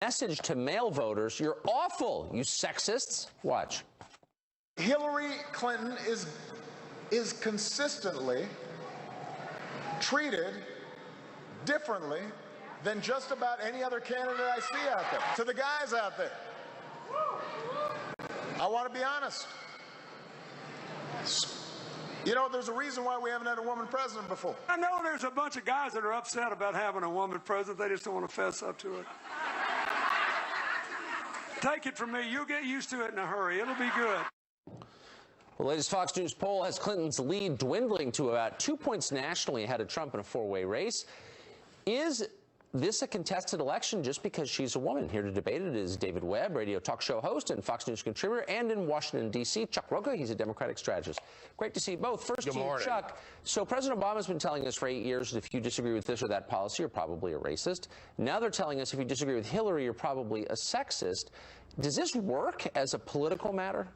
Message to male voters, you're awful, you sexists. Watch. Hillary Clinton is consistently treated differently than just about any other candidate I see out there. To the guys out there, I want to be honest. You know, there's a reason why we haven't had a woman president before. I know there's a bunch of guys that are upset about having a woman president. They just don't want to fess up to it. Take it from me. You'll get used to it in a hurry. It'll be good. The latest Fox News poll has Clinton's lead dwindling to about 2 points nationally ahead of Trump in a four-way race. Is this a contested election just because she's a woman? Here to debate it is David Webb, radio talk show host and Fox News contributor, and in Washington, D.C., Chuck Rocha. He's a Democratic strategist. Great to see you both. First to you, Chuck. So President Obama's been telling us for 8 years that if you disagree with this or that policy, you're probably a racist. Now they're telling us if you disagree with Hillary, you're probably a sexist. Does this work as a political matter?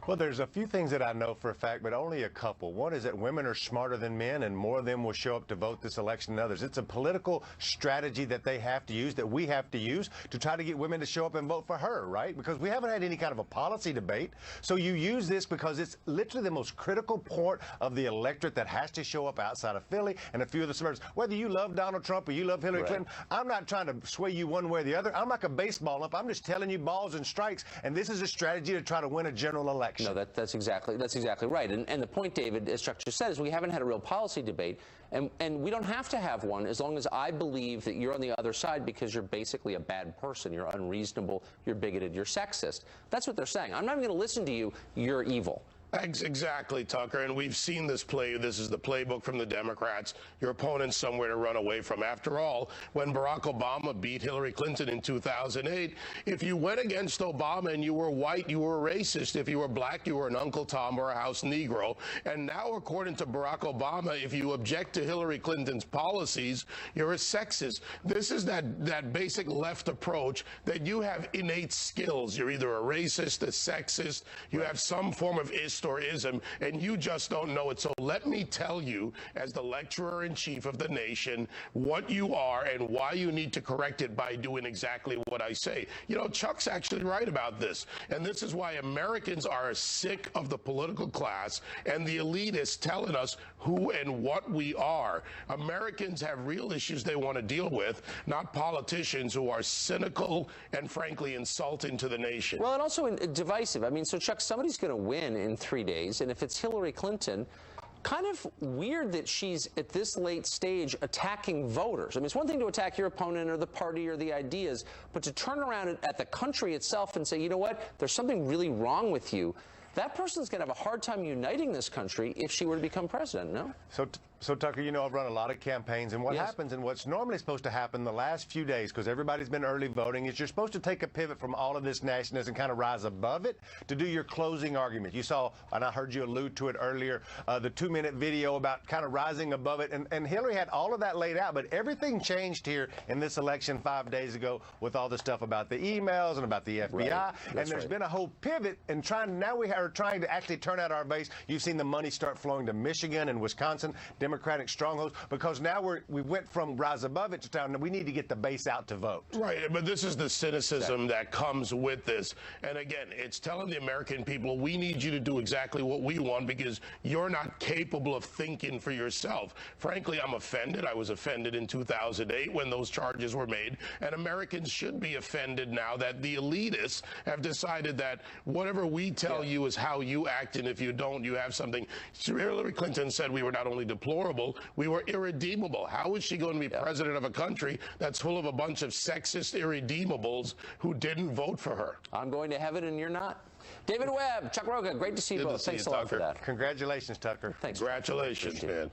Well, there's a few things that I know for a fact, but only a couple. One is that women are smarter than men, and more of them will show up to vote this election than others. It's a political strategy that they have to use, that we have to use, to try to get women to show up and vote for her, right? Because we haven't had any kind of a policy debate. So you use this because it's literally the most critical part of the electorate that has to show up outside of Philly and a few of the suburbs. Whether you love Donald Trump or you love Hillary Clinton, I'm not trying to sway you one way or the other. I'm like a baseball ump. I'm just telling you balls and strikes, and this is a strategy to try to win a general election. No, that's exactly right. And the point, David, as Chuck just said, is we haven't had a real policy debate, and we don't have to have one as long as I believe that you're on the other side because you're basically a bad person. You're unreasonable, you're bigoted, you're sexist. That's what they're saying. I'm not even going to listen to you. You're evil. Exactly, Tucker, and we've seen this play. This is the playbook from the Democrats. Your opponent's somewhere to run away from. After all, when Barack Obama beat Hillary Clinton in 2008, if you went against Obama and you were white, you were a racist. If you were black, you were an Uncle Tom or a House Negro. And now, according to Barack Obama, if you object to Hillary Clinton's policies, you're a sexist. This is that basic left approach that you have innate skills. You're either a racist, a sexist, you have some form of historism, and you just don't know it. So let me tell you, as the lecturer-in-chief of the nation, what you are and why you need to correct it by doing exactly what I say. You know, Chuck's actually right about this, and this is why Americans are sick of the political class and the elitists telling us who and what we are. Americans have real issues they want to deal with, not politicians who are cynical and frankly insulting to the nation. Well, and also divisive. I mean, so Chuck, somebody's going to win in 3 days, and if it's Hillary Clinton, kind of weird that she's at this late stage attacking voters. I mean, it's one thing to attack your opponent or the party or the ideas, but to turn around at the country itself and say, you know what, there's something really wrong with you. That person's going to have a hard time uniting this country if she were to become president, no? So Tucker, you know, I've run a lot of campaigns, and what happens and what's normally supposed to happen the last few days, because everybody's been early voting, is you're supposed to take a pivot from all of this nastiness and kind of rise above it to do your closing argument. You saw, and I heard you allude to it earlier, the 2-minute video about kind of rising above it, and Hillary had all of that laid out, but everything changed here in this election 5 days ago with all the stuff about the emails and about the FBI, and there's been a whole pivot, and now we are trying to actually turn out our base. You've seen the money start flowing to Michigan and Wisconsin, Democratic strongholds, because now we went from rise above it to down. We need to get the base out to vote. Right, but this is the cynicism that comes with this. And again, it's telling the American people, we need you to do exactly what we want because you're not capable of thinking for yourself. Frankly, I'm offended. I was offended in 2008 when those charges were made. And Americans should be offended now that the elitists have decided that whatever we tell you is how you act, and if you don't, you have something. Hillary Clinton said we were not only deplorable, we were irredeemable. How is she going to be president of a country that's full of a bunch of sexist irredeemables who didn't vote for her? I'm going to heaven and you're not. David Webb, Chuck Rocha, great to see you both. Thanks a lot for that. Congratulations, Tucker. Thanks. Congratulations, man.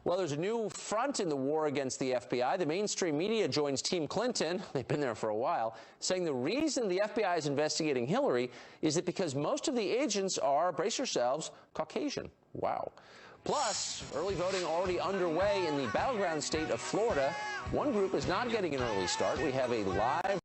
Well, there's a new front in the war against the FBI. The mainstream media joins Team Clinton, they've been there for a while, saying the reason the FBI is investigating Hillary is that because most of the agents are, brace yourselves, Caucasian. Wow. Plus, early voting already underway in the battleground state of Florida. One group is not getting an early start. We have a live